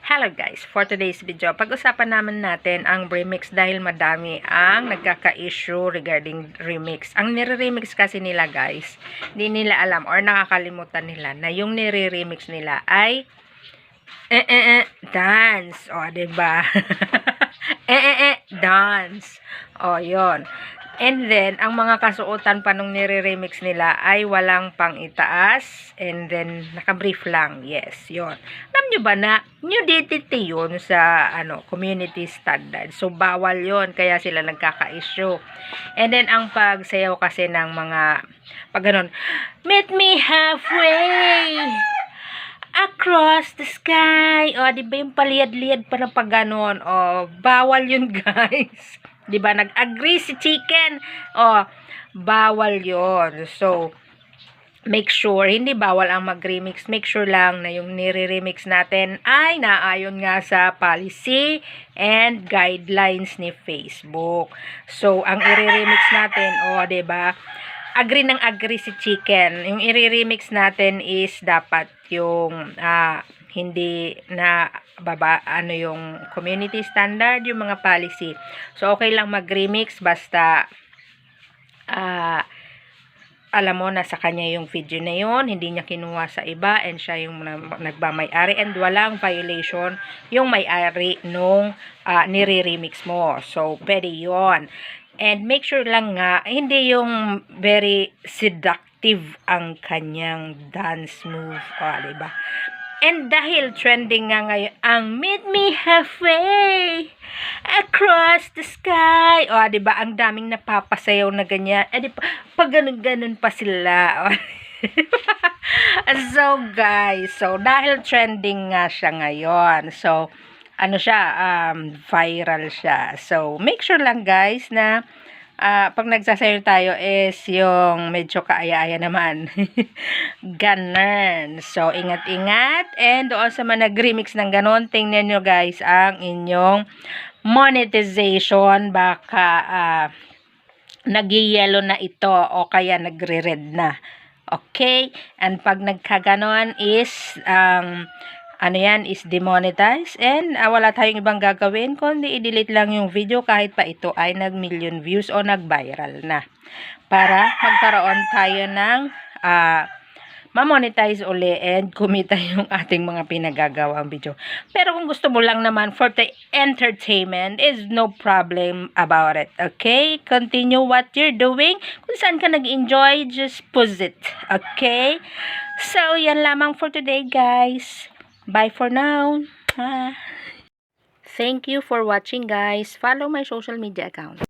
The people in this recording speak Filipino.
Hello guys, for today's video, pag-usapan natin ang remix dahil madami ang nagkaka-issue regarding remix. Ang nire-remix kasi nila guys, hindi nila alam or nakakalimutan nila na yung nire-remix nila ay dance. O, diba? Dance. O, yon. And then, ang mga kasuotan pa nung nire-remix nila ay walang pang itaas. And then, naka-brief lang. Yes, yon. Alam nyo ba na nudity yun sa community standard. So, bawal yon. Kaya sila nagkaka-issue. And then, ang pagsayaw kasi ng mga, pag ganun, meet me halfway across the sky. O, diba yung paliyad-liyad pa ng pag ganun. O, bawal yun guys. Diba, nag-agree si Chicken. O, bawal yon. So, make sure, hindi bawal ang mag-remix. Make sure lang na yung nire-remix natin ay naayon nga sa policy and guidelines ni Facebook. So, ang i-remix natin, o, diba, agree ng agree si Chicken. Yung i-remix natin is dapat yung hindi na yung community standard, yung mga policy. So, okay lang mag-remix basta alam mo na sa kanya yung video na yun, hindi niya kinuha sa iba and siya yung nagmamay-ari and walang violation yung may-ari nung nire-remix mo. So, pwede yun. And make sure lang nga, hindi yung very seductive ang kanyang dance move. O, diba? And dahil trending nga ngayon ang meet me halfway across the sky. O, diba? Ang daming napapasayaw na ganyan. Eh, diba? Pag ganun-ganun pa sila. O, so, guys. So, dahil trending nga siya ngayon. So, viral siya. So, make sure lang guys na pag nagsasayaw tayo is yung medyo kaaya-aya naman. Ganun. So, ingat-ingat. And doon sa mga nag-remix ng ganun, tingnan nyo guys ang inyong monetization. Baka nag-yellow na ito o kaya nagre-red na. Okay? And pag nagkaganon is is demonetized and wala tayong ibang gagawin kundi i-delete lang yung video kahit pa ito ay nag-million views o nag-viral na para magkaroon tayo ng ma-monetize uli and kumita yung ating mga pinagagawang video. Pero kung gusto mo lang naman for the entertainment is no problem about it. Okay? Continue what you're doing. Kung saan ka nag-enjoy, just pause it. Okay? So, yan lamang for today guys. Bye for now. Thank you for watching guys. Follow my social media account.